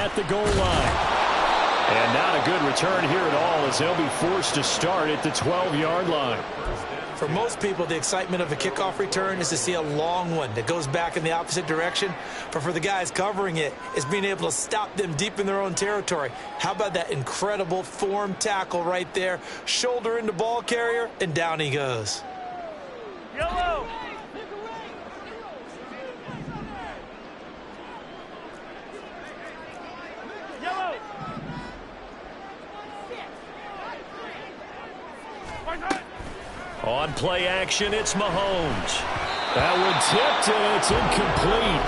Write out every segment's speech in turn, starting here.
at the goal line. And not a good return here at all, as they'll be forced to start at the 12-yard line. For most people, the excitement of a kickoff return is to see a long one that goes back in the opposite direction. But for the guys covering it, it's being able to stop them deep in their own territory. How about that incredible form tackle right there? Shoulder into ball carrier, and down he goes. Yellow! Yellow! On play action, it's Mahomes. That one tipped, and it's incomplete.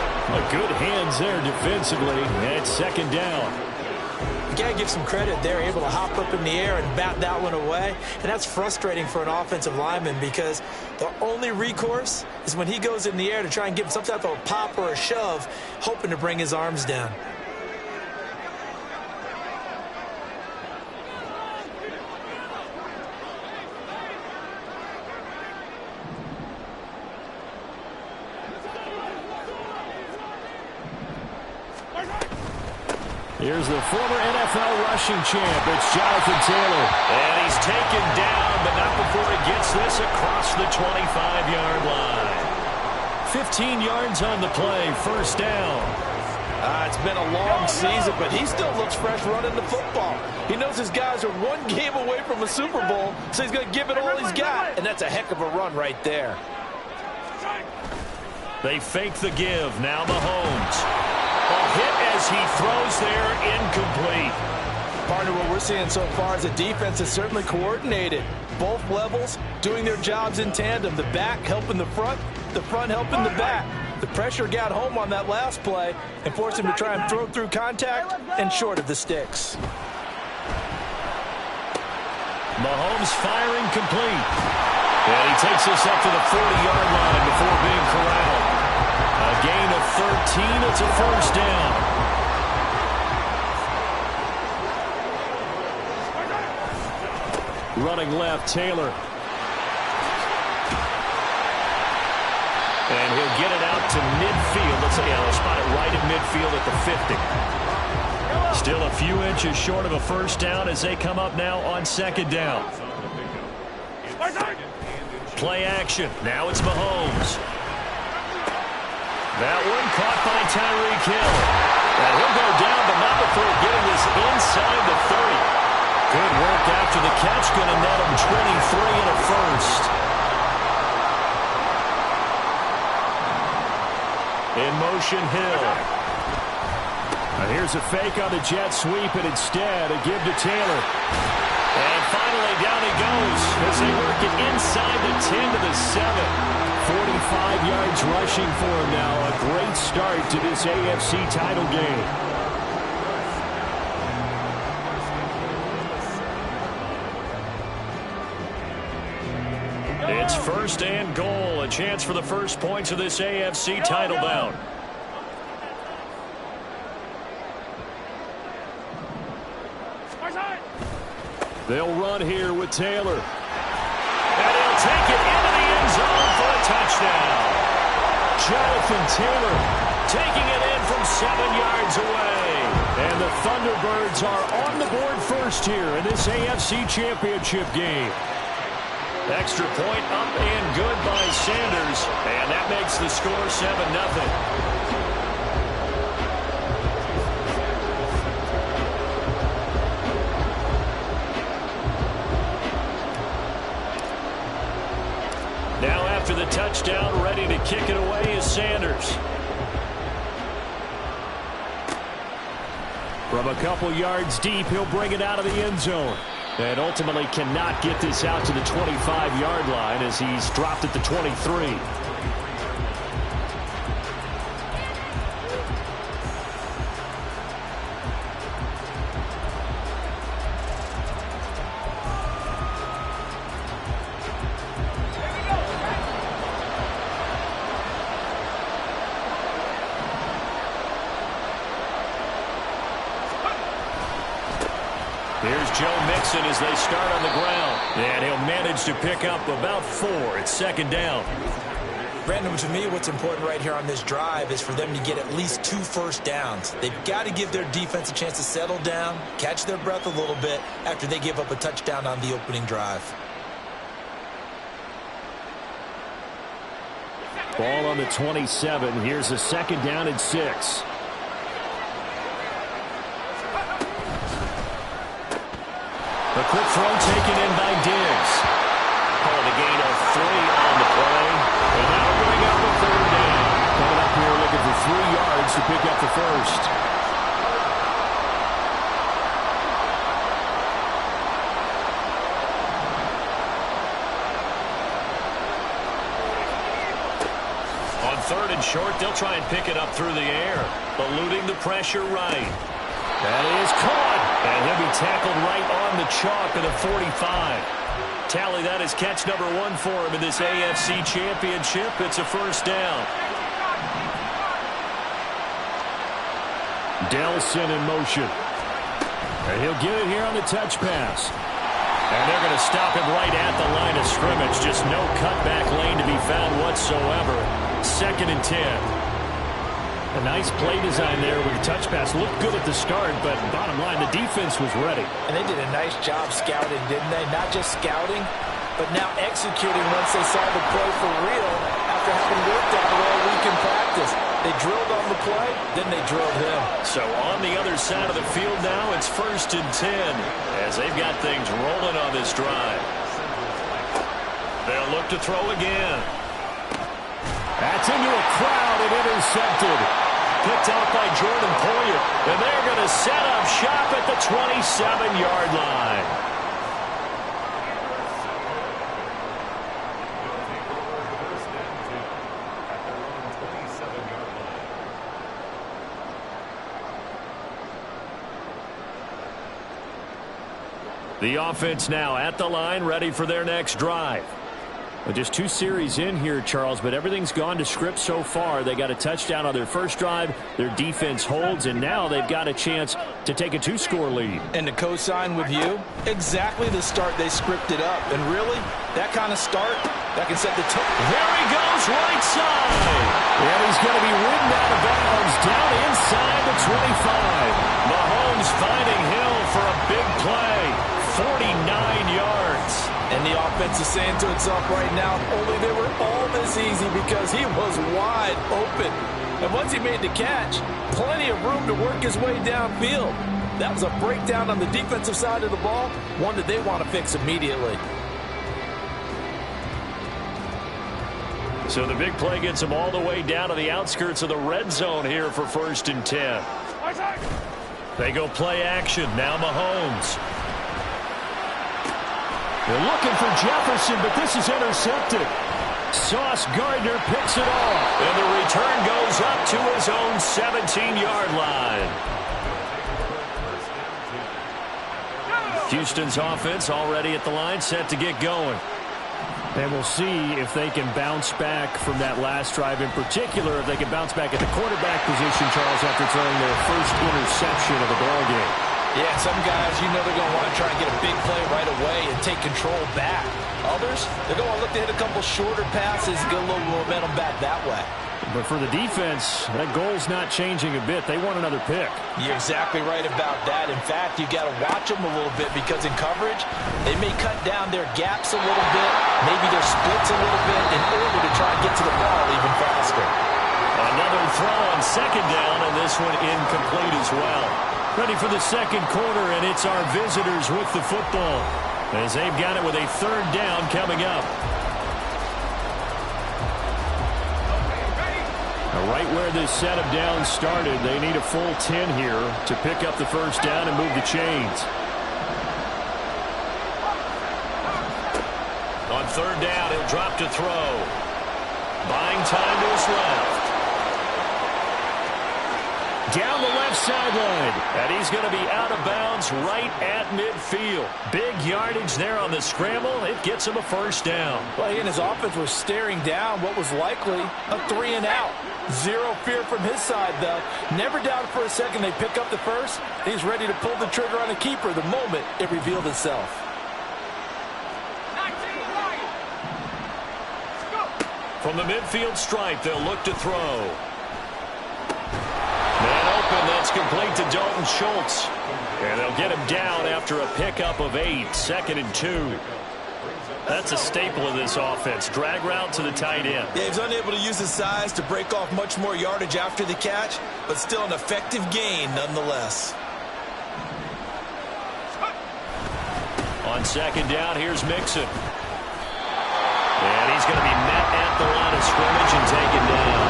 Good hands there defensively, and second down. You got to give some credit. They're able to hop up in the air and bat that one away. And that's frustrating for an offensive lineman because the only recourse is when he goes in the air to try and give some type of a pop or a shove, hoping to bring his arms down. Here's the former NFL rushing champ. It's Jonathan Taylor. And he's taken down, but not before he gets this across the 25-yard line. 15 yards on the play, first down. It's been a long season, but he still looks fresh running the football. He knows his guys are one game away from a Super Bowl, so he's going to give it all he's got. And that's a heck of a run right there. They fake the give. Now Mahomes. A hit as he throws there, incomplete. Partner, what we're seeing so far is the defense is certainly coordinated. Both levels doing their jobs in tandem. The back helping the front helping the back. The pressure got home on that last play and forced him to try and throw through contact and short of the sticks. Mahomes firing complete. And he takes this up to the 40-yard line before being corralled. A gain of 13. It's a first down. Running left, Taylor. And he'll get it out to midfield. Let's say, they'll spot it right at midfield at the 50. Still a few inches short of a first down as they come up now on second down. Play action. Now it's Mahomes. That one caught by Tyreek Hill. And he'll go down, but not before getting this inside the 30. Good work after the catch. Going to net him 23 and a first. In motion, Hill. Now here's a fake on the jet sweep, and instead a give to Taylor. And finally down he goes as they work it inside the 10 to the 7. 45 yards rushing for him now. A great start to this AFC title game. It's first and goal. A chance for the first points of this AFC title bout. They'll run here with Taylor. And he'll take it into the end zone for a touchdown. Jonathan Taylor taking it in from 7 yards away. And the Thunderbirds are on the board first here in this AFC Championship game. Extra point up and good by Sanders. And that makes the score 7-0. Now after the touchdown, ready to kick it away is Sanders. From a couple yards deep, he'll bring it out of the end zone. And ultimately cannot get this out to the 25-yard line as he's dropped at the 23. Here's Joe Mixon as they start on the ground. And he'll manage to pick up about 4. It's second down. Brandon, to me, what's important right here on this drive is for them to get at least 2 first downs. They've got to give their defense a chance to settle down, catch their breath a little bit after they give up a touchdown on the opening drive. Ball on the 27. Here's a 2nd down and 6. A quick throw taken in by Diggs. Calling a gain of 3 on the play. And now bring up a 3rd down. Coming up here looking for 3 yards to pick up the first. On 3rd and short, they'll try and pick it up through the air. Eluding the pressure right. That is caught. And he'll be tackled right on the chalk of the 45. Tally that is catch number 1 for him in this AFC Championship. It's a 1st down. Delson in motion. And he'll get it here on the touch pass. And they're going to stop him right at the line of scrimmage. Just no cutback lane to be found whatsoever. 2nd and 10. A nice play design there with the touch pass. Looked good at the start, but bottom line, the defense was ready. And they did a nice job scouting, didn't they? Not just scouting, but now executing once they saw the play for real after having worked on it all week in practice. They drilled on the play, then they drilled him. So on the other side of the field now, it's 1st and 10 as they've got things rolling on this drive. They'll look to throw again. That's into a crowd and intercepted. Picked out by Jordan Poyer. And they're going to set up shop at the 27-yard line. The offense now at the line, ready for their next drive. Well, just 2 series in here, Charles, but everything's gone to script so far. They got a touchdown on their first drive. Their defense holds, and now they've got a chance to take a 2-score lead. And to co-sign with you, exactly the start they scripted up. And really, that kind of start, that can set the tone. There he goes, right side. And he's going to be ridden out of bounds down inside the 25. Mahomes finding Hill for a big play. 49 yards. And the offense is saying to itself right now, only they were all this easy because he was wide open. And once he made the catch, plenty of room to work his way downfield. That was a breakdown on the defensive side of the ball, one that they want to fix immediately. So the big play gets them all the way down to the outskirts of the red zone here for 1st and 10. They go play action. Now Mahomes. They're looking for Jefferson, but this is intercepted. Sauce Gardner picks it off. And the return goes up to his own 17-yard line. Houston's offense already at the line, set to get going. And we'll see if they can bounce back from that last drive. In particular, if they can bounce back at the quarterback position, Charles, after throwing their first interception of the ballgame. Yeah, some guys, you know they're going to want to try and get a big play right away and take control back. Others, they're going to look to hit a couple shorter passes, get a little momentum back that way. But for the defense, that goal's not changing a bit. They want another pick. You're exactly right about that. In fact, you've got to watch them a little bit because in coverage, they may cut down their gaps a little bit, maybe their splits a little bit in order to try and get to the ball even faster. Another throw on 2nd down, and this one incomplete as well. Ready for the 2nd quarter, and it's our visitors with the football as they've got it with a 3rd down coming up. Now, right where this set of downs started, they need a full 10 here to pick up the 1st down and move the chains. On 3rd down, he'll drop to throw. Buying time to his left. Down the left sideline. And he's going to be out of bounds right at midfield. Big yardage there on the scramble. It gets him a 1st down. Well, he and his offense were staring down what was likely a 3-and-out. Zero fear from his side, though. Never doubted for a second they pick up the first. He's ready to pull the trigger on a keeper the moment it revealed itself. From the midfield stripe, they'll look to throw. Man open, that's complete to Dalton Schultz. And they'll get him down after a pickup of 8, 2nd and 2. That's a staple of this offense. Drag route to the tight end. Yeah, he's unable to use his size to break off much more yardage after the catch, but still an effective gain nonetheless. On 2nd down, here's Mixon. And he's going to be met at the line of scrimmage and taken down.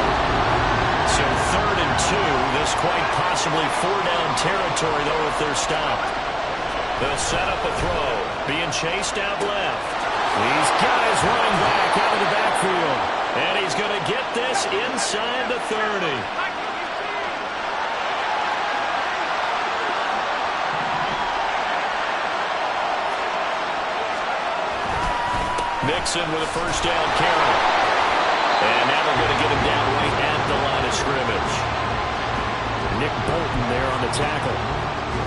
So 3rd and 2. This quite possibly 4-down territory, though, if they're stopped. They'll set up a throw. Being chased out left. These guys running back out of the backfield. And he's going to get this inside the 30. Mixon with a 1st down carry. And now they're going to get him down right at the line of scrimmage. Nick Bolton there on the tackle.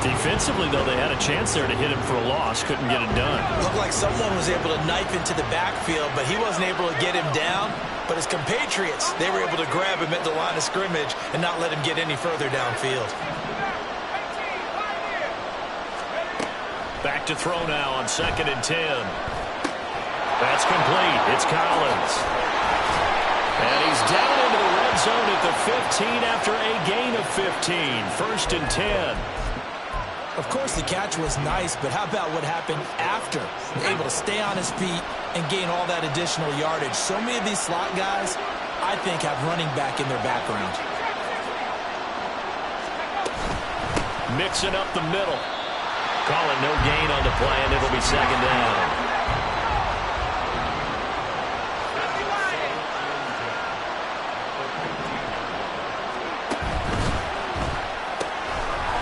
Defensively, though, they had a chance there to hit him for a loss. Couldn't get it done. Looked like someone was able to knife into the backfield, but he wasn't able to get him down. But his compatriots, they were able to grab him at the line of scrimmage and not let him get any further downfield. Back to throw now on 2nd and 10. That's complete. It's Collins. And he's down into the red zone at the 15 after a gain of 15. 1st and 10. Of course, the catch was nice, but how about what happened after? Able to stay on his feet and gain all that additional yardage. So many of these slot guys, I think, have running back in their background. Mixing up the middle. Call it no gain on the play, and it'll be 2nd down.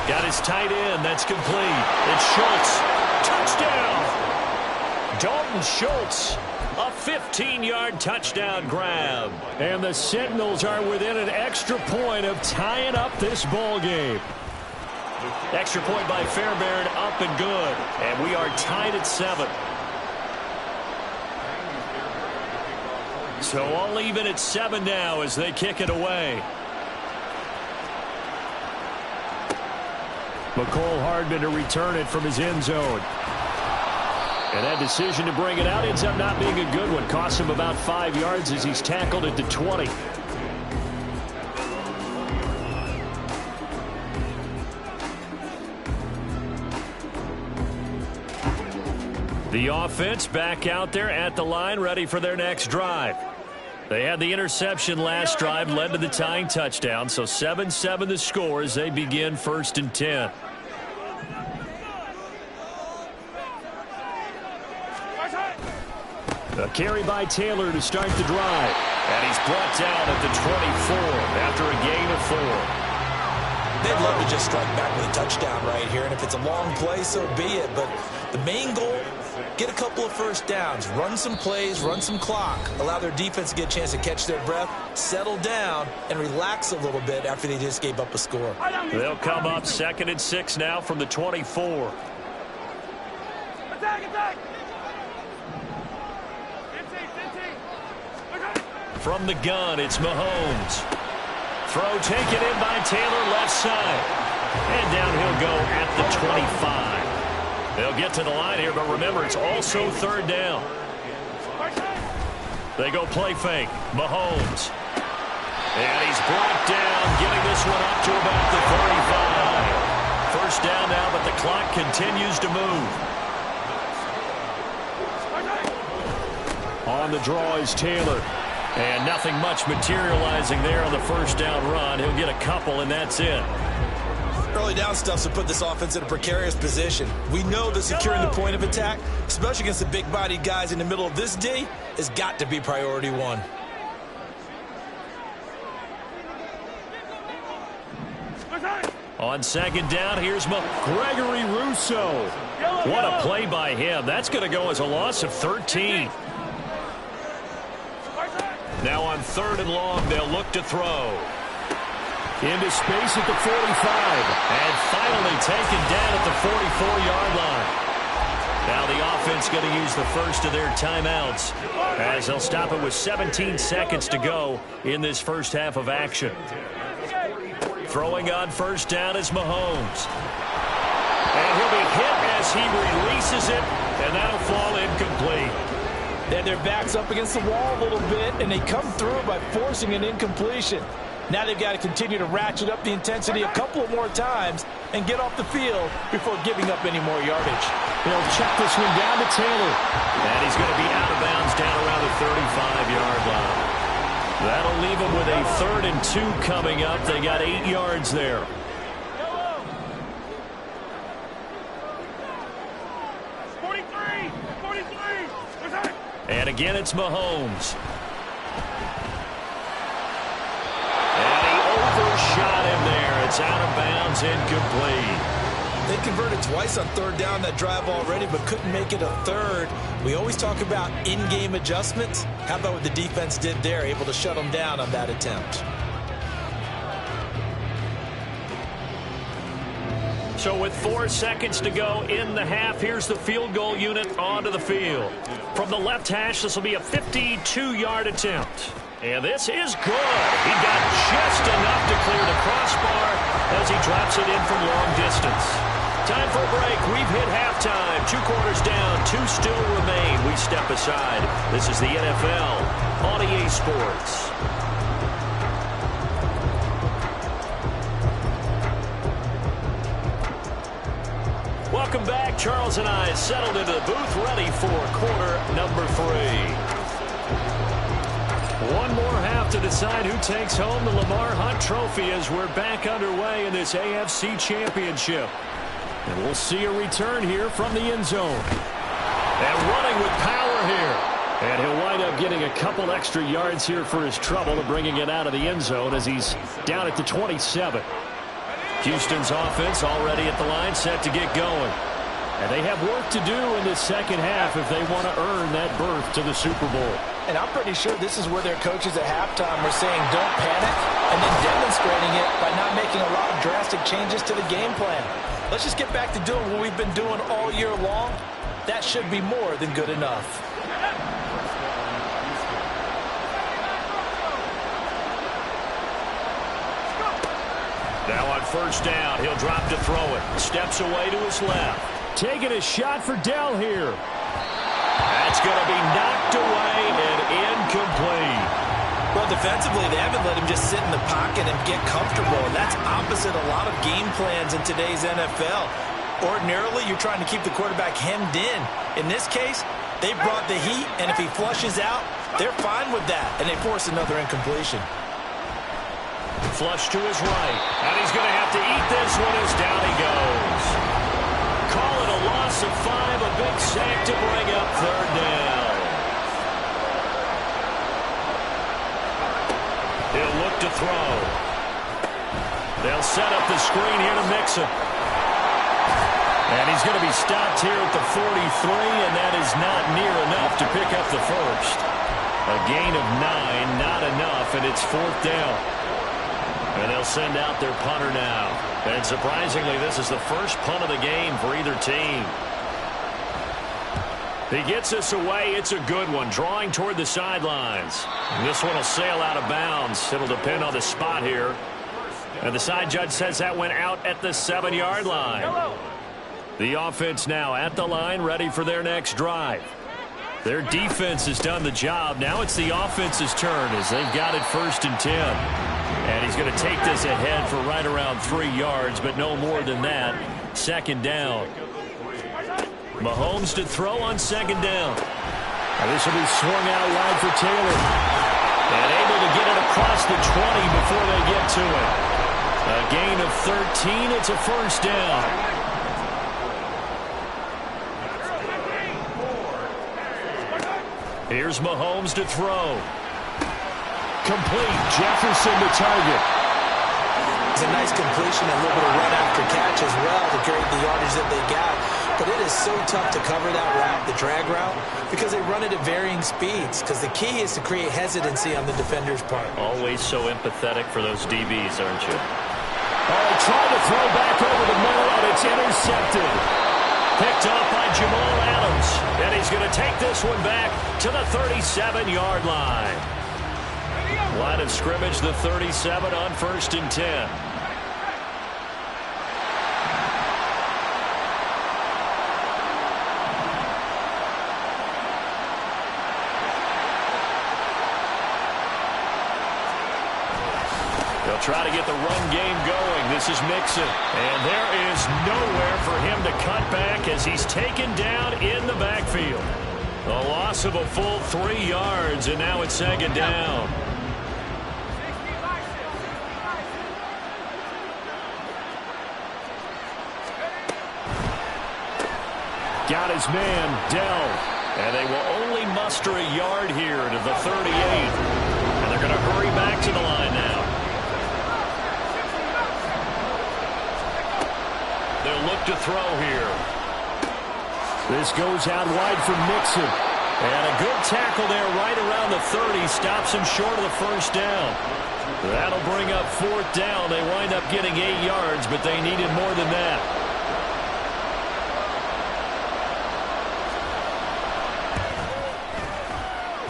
Got his tight end. That's complete. It's Schultz. Touchdown. Dalton Schultz. A 15-yard touchdown grab. And the Sentinels are within an extra point of tying up this ball game. Extra point by Fairbairn, up and good. And we are tied at 7. So all even at 7 now as they kick it away. McCole Hardman to return it from his end zone. And that decision to bring it out ends up not being a good one. Costs him about 5 yards as he's tackled at the 20. The offense back out there at the line, ready for their next drive. They had the interception last drive, led to the tying touchdown. So 7-7 the score as they begin 1st and 10. A carry by Taylor to start the drive. And he's brought down at the 24 after a gain of 4. They'd love to just strike back with a touchdown right here. And if it's a long play, so be it. But the main goal, get a couple of 1st downs, run some plays, run some clock, allow their defense to get a chance to catch their breath, settle down, and relax a little bit after they just gave up a score. They'll come up 2nd and 6 now from the 24. Attack, attack! From the gun, it's Mahomes. Throw taken in by Taylor, left side. And down he'll go at the 25. They'll get to the line here, but remember, it's also 3rd down. They go play fake. Mahomes. And he's brought down, getting this one up to about the 35. 1st down now, but the clock continues to move. On the draw is Taylor. And nothing much materializing there on the 1st down run. He'll get a couple, and that's it. Early down stuff to put this offense in a precarious position. We know that securing the point of attack, especially against the big-bodied guys in the middle of this D, has got to be priority 1. On 2nd down, here's Gregory Rousseau. What a play by him. That's going to go as a loss of 13. Now on 3rd and long, they'll look to throw. Into space at the 45. And finally taken down at the 44-yard line. Now the offense going to use the first of their timeouts as they'll stop it with 17 seconds to go in this first half of action. Throwing on first down is Mahomes. And he'll be hit as he releases it, and that'll fall incomplete. Then their back's up against the wall a little bit, and they come through by forcing an incompletion. Now they've got to continue to ratchet up the intensity a couple more times and get off the field before giving up any more yardage. He'll check this one down to Taylor. And he's going to be out of bounds down around the 35-yard line. That'll leave them with a 3rd and 2 coming up. They got 8 yards there. And again, it's Mahomes. And he overshot him there. It's out of bounds, incomplete. They converted twice on 3rd down that drive already, but couldn't make it a 3rd. We always talk about in-game adjustments. How about what the defense did there, able to shut them down on that attempt? So with 4 seconds to go in the half, here's the field goal unit onto the field. From the left hash, this will be a 52-yard attempt. And this is good. He got just enough to clear the crossbar as he drops it in from long distance. Time for a break. We've hit halftime. 2 quarters down, 2 still remain. We step aside. This is the NFL on EA Sports. Welcome back. Charles and I settled into the booth, ready for quarter number 3. One more half to decide who takes home the Lamar Hunt Trophy as we're back underway in this AFC Championship. And we'll see a return here from the end zone. And running with power here. And he'll wind up getting a couple extra yards here for his trouble and bringing it out of the end zone as he's down at the 27. Houston's offense already at the line, set to get going. And they have work to do in this second half if they want to earn that berth to the Super Bowl. And I'm pretty sure this is where their coaches at halftime were saying don't panic, and then demonstrating it by not making a lot of drastic changes to the game plan. Let's just get back to doing what we've been doing all year long. That should be more than good enough. Now on first down, he'll drop to throw it. Steps away to his left. Taking a shot for Dell here. That's going to be knocked away and incomplete. Well, defensively, they haven't let him just sit in the pocket and get comfortable. And that's opposite a lot of game plans in today's NFL. Ordinarily, you're trying to keep the quarterback hemmed in. In this case, they brought the heat, and if he flushes out, they're fine with that, and they force another incompletion. Flush to his right. And he's going to have to eat this one as down he goes. Call it a loss of 5, a big sack to bring up 3rd down. He'll look to throw. They'll set up the screen here to Mixon. And he's going to be stopped here at the 43, and that is not near enough to pick up the first. A gain of 9, not enough, and it's 4th down. And they'll send out their punter now. And surprisingly, this is the first punt of the game for either team. He gets this away. It's a good one. Drawing toward the sidelines. And this one will sail out of bounds. It'll depend on the spot here. And the side judge says that went out at the 7-yard line. The offense now at the line, ready for their next drive. Their defense has done the job. Now it's the offense's turn as they've got it 1st and 10. And he's going to take this ahead for right around 3 yards, but no more than that. 2nd down. Mahomes to throw on 2nd down. And this will be swung out wide for Taylor. And able to get it across the 20 before they get to it. A gain of 13. It's a 1st down. Here's Mahomes to throw. Complete. Jefferson the target. It's a nice completion, a little bit of run after catch as well to create the yardage that they got. But it is so tough to cover that route, the drag route, because they run it at varying speeds. Because the key is to create hesitancy on the defender's part. Always so empathetic for those DBs, aren't you? Oh, trying to throw back over the middle, and it's intercepted. Picked up by Jamal Adams. going to take this one back to the 37-yard line. Line of scrimmage, the 37 on 1st and 10. They'll try to get the run game going. This is Mixon. And there is nowhere for him to cut back as he's taken down in the backfield. A loss of a full 3 yards, and now it's 2nd down. Got his man, Dell. And they will only muster a yard here to the 38. And they're going to hurry back to the line now. They'll look to throw here. This goes out wide for Mixon. And a good tackle there right around the 30. Stops him short of the 1st down. That'll bring up 4th down. They wind up getting 8 yards, but they needed more than that.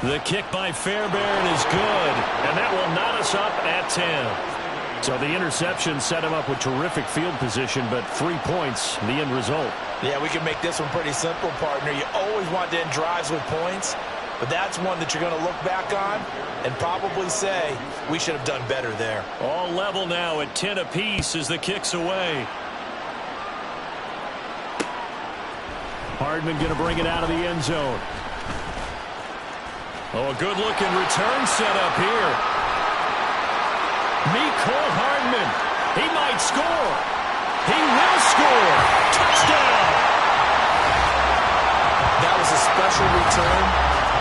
The kick by Fairbairn is good, and that will knot us up at 10. So the interception set him up with terrific field position, but 3 points, the end result. Yeah, we can make this one pretty simple, partner. You always want to end drives with points, but that's one that you're going to look back on and probably say, we should have done better there. All level now at 10 apiece as the kick's away. Hardman going to bring it out of the end zone. Oh, a good-looking return set up here. Mecole Hardman. He might score. He will score. Touchdown. That was a special return,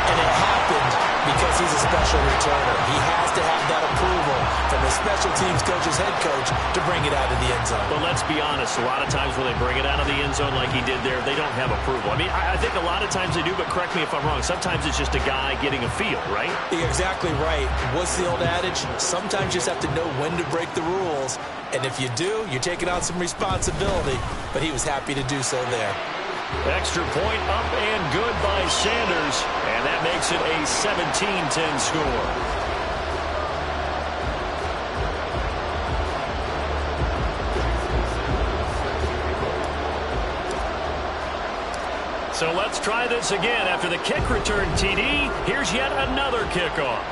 and it happened because he's a special returner. He has to have that approval from his special teams coach's head coach to bring it out of the end zone. But let's be honest, a lot of times when they bring it out of the end zone like he did there, they don't have approval. I mean, I think a lot of times they do, but correct me if I'm wrong. Sometimes it's just a guy getting a feel, right? You're exactly right. What's the old adage? Sometimes you just have to know when to break the rules. And if you do, you're taking on some responsibility. But he was happy to do so there. Extra point up and good by Sanders. And that makes it a 17-10 score. So let's try this again. After the kick return, TD, here's yet another kickoff.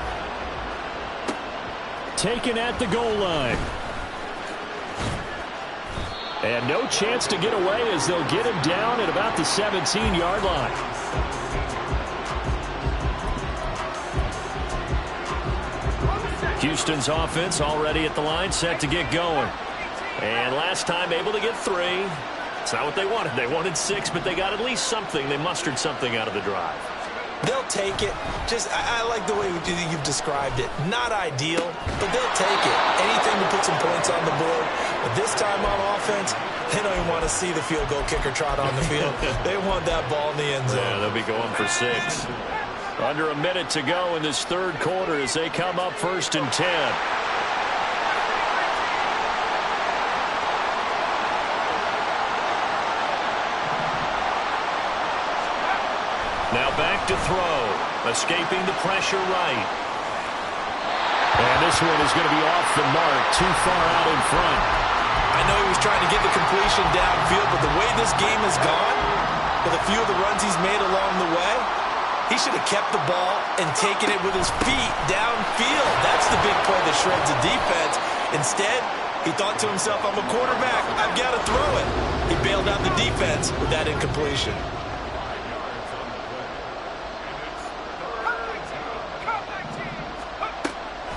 Taken at the goal line. And no chance to get away as they'll get him down at about the 17-yard line. Houston's offense already at the line, set to get going. And last time able to get 3. It's not what they wanted. They wanted 6, but they got at least something. They mustered something out of the drive. They'll take it. I like the way you've described it. Not ideal, but they'll take it. Anything to put some points on the board. But this time on offense, they don't even want to see the field goal kicker trot on the field. They want that ball in the end zone. Yeah, they'll be going for 6. Under a minute to go in this 3rd quarter as they come up 1st and 10. Now back to throw. Escaping the pressure right. And this one is going to be off the mark. Too far out in front. I know he was trying to get the completion downfield, but the way this game has gone, with a few of the runs he's made along the way, he should have kept the ball and taken it with his feet downfield. That's the big play that shreds the defense. Instead, he thought to himself, I'm a quarterback. I've got to throw it. He bailed out the defense with that incompletion.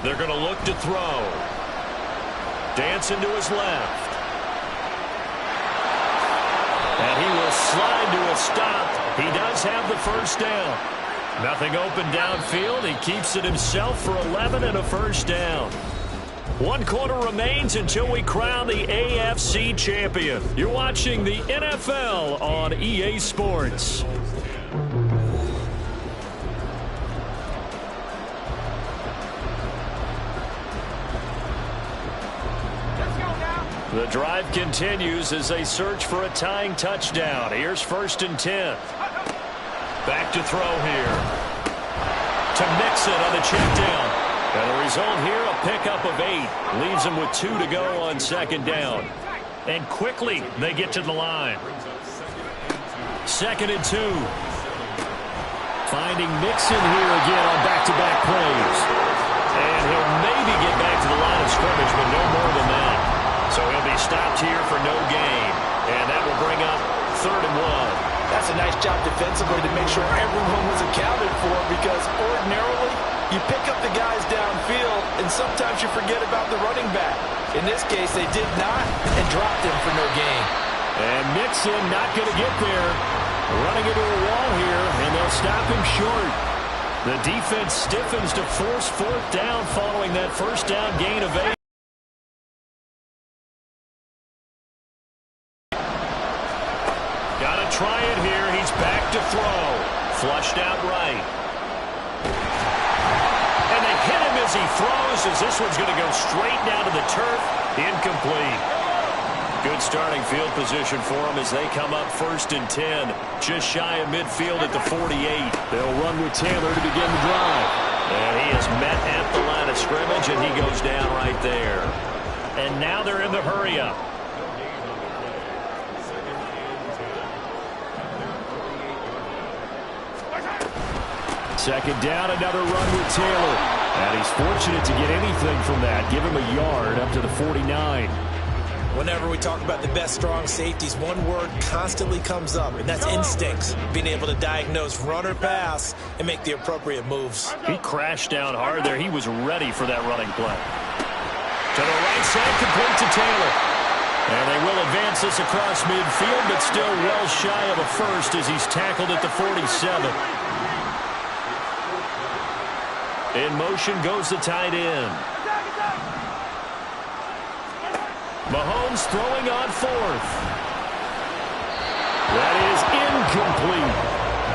They're going to look to throw. Dancing to his left. And he will slide to a stop. He does have the 1st down. Nothing open downfield. He keeps it himself for 11 and a 1st down. 1 quarter remains until we crown the AFC champion. You're watching the NFL on EA Sports. The drive continues as they search for a tying touchdown. Here's 1st and 10. Back to throw here. To Mixon on the check down. And the result here, a pickup of 8. Leaves them with 2 to go on second down. And quickly, they get to the line. 2nd and 2. Finding Mixon here again on back-to-back plays. And he'll maybe get back to the line of scrimmage, but no more than that. So he'll be stopped here for no gain. And that will bring up 3rd and 1. That's a nice job defensively to make sure everyone was accounted for, because ordinarily you pick up the guys downfield and sometimes you forget about the running back. In this case, they did not and dropped him for no gain. And Mixon not going to get there. Running into a wall here, and they'll stop him short. The defense stiffens to force 4th down following that first down gain of 8. Gotta try it here. He's back to throw. Flushed out right. And they hit him as he throws, as this one's going to go straight down to the turf. Incomplete. Good starting field position for them as they come up 1st and 10. Just shy of midfield at the 48. They'll run with Taylor to begin the drive. And he is met at the line of scrimmage, and he goes down right there. And now they're in the hurry-up. Second down, another run with Taylor. And he's fortunate to get anything from that. Give him a yard up to the 49. Whenever we talk about the best strong safeties, one word constantly comes up, and that's instincts. Being able to diagnose run or pass and make the appropriate moves. He crashed down hard there. He was ready for that running play. To the right side, complete to Taylor. And they will advance this across midfield, but still well shy of a first as he's tackled at the 47. In motion goes the tight end. Mahomes throwing on 4th. That is incomplete.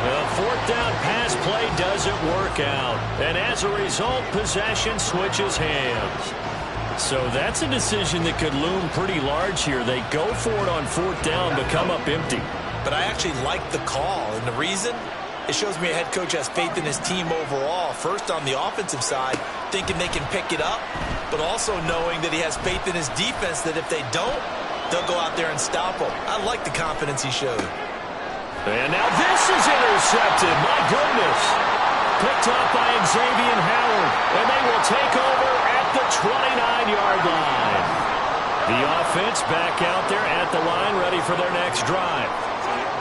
The 4th down pass play doesn't work out. And as a result, possession switches hands. So that's a decision that could loom pretty large here. They go for it on 4th down, but come up empty. But I actually like the call, and the reason? It shows me a head coach has faith in his team overall. First, on the offensive side, thinking they can pick it up, but also knowing that he has faith in his defense that if they don't, they'll go out there and stop them. I like the confidence he showed. And now this is intercepted. My goodness. Picked up by Xavier Howard, and they will take over at the 29-yard line. The offense back out there at the line, ready for their next drive.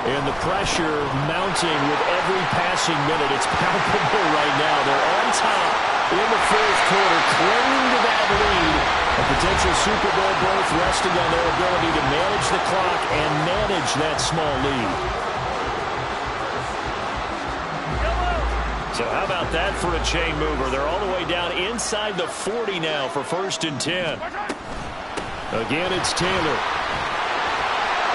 And the pressure mounting with every passing minute. It's palpable right now. They're on top in the 4th quarter, clinging to that lead. A potential Super Bowl berth resting on their ability to manage the clock and manage that small lead. So how about that for a chain mover? They're all the way down inside the 40 now for 1st and 10. Again, it's Taylor.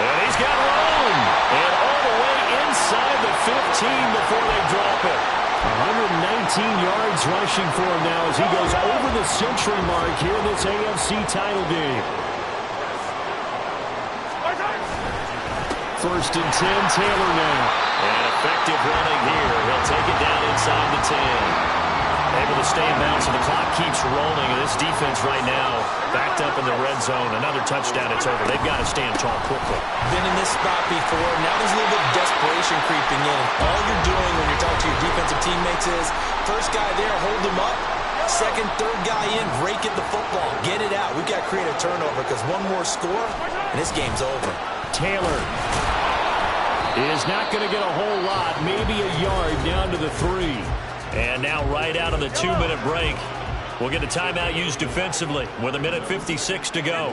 And he's got room. And all the way inside the 15 before they drop it. 119 yards rushing for him now as he goes over the century mark here in this AFC title game. 1st and 10, Taylor now. And effective running here. He'll take it down inside the 10. Able to stay in bounds, and the clock keeps rolling. And this defense right now backed up in the red zone. Another touchdown, it's over. They've got to stand tall quickly. Been in this spot before. Now there's a little bit of desperation creeping in. All you're doing when you're talking to your defensive teammates is, first guy there, hold him up. Second, third guy in, rake at the football. Get it out. We've got to create a turnover because one more score, and this game's over. Taylor is not going to get a whole lot. Maybe a yard down to the 3. And now right out of the 2-minute break, we'll get a timeout used defensively with 1:56 to go.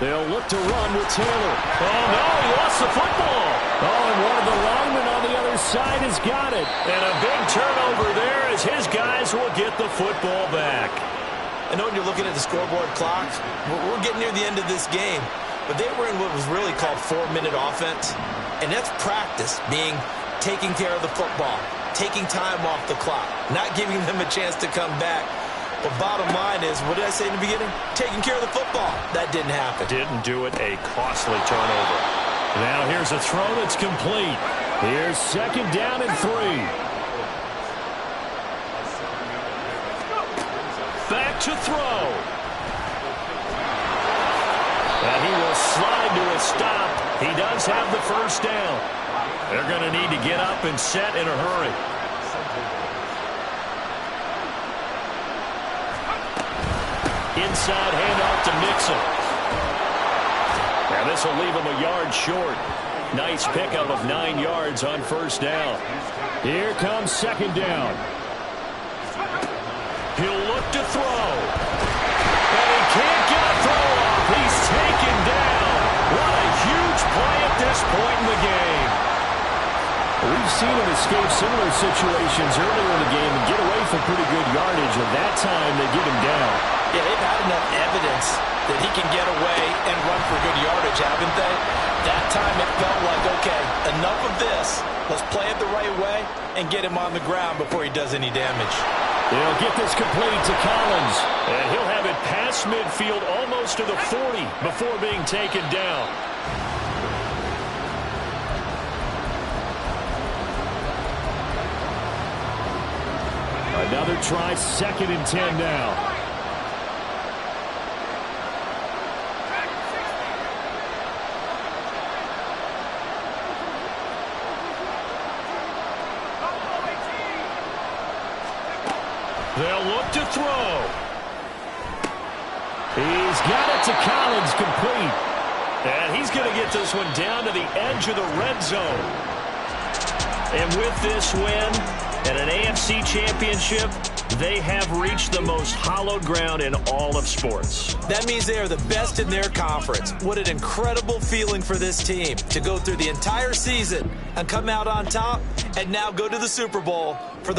They'll look to run with Taylor. Oh, no, he lost the football. Oh, and one of the linemen on the other side has got it. And a big turnover there as his guys will get the football back. I know when you're looking at the scoreboard clock, we're getting near the end of this game, but they were in what was really called 4-minute offense, and that's practice, being taking care of the football, taking time off the clock, not giving them a chance to come back. Well, bottom line is, what did I say in the beginning? Taking care of the football. That didn't happen. Didn't do it. A costly turnover. Now here's a throw that's complete. Here's second down and 3. Back to throw. And he will slide to a stop. He does have the first down. They're going to need to get up and set in a hurry. Inside handoff to Mixon. Now this will leave him a yard short. Nice pickup of 9 yards on first down. Here comes second down. He'll look to throw. And he can't get a throw off. He's taken down. What a huge play at this point in the game. We've seen him escape similar situations earlier in the game and get away from pretty good yardage, and that time they get him down. Yeah, they've had enough evidence that he can get away and run for good yardage, haven't they? That time it felt like, okay, enough of this. Let's play it the right way and get him on the ground before he does any damage. They'll get this complete to Collins, and he'll have it past midfield almost to the 40 before being taken down. Another try, second and 10 now. They'll look to throw. He's got it to Collins, complete. And he's going to get this one down to the edge of the red zone. And with this win and an AFC championship, they have reached the most hallowed ground in all of sports. That means they are the best in their conference. What an incredible feeling for this team to go through the entire season and come out on top and now go to the Super Bowl for the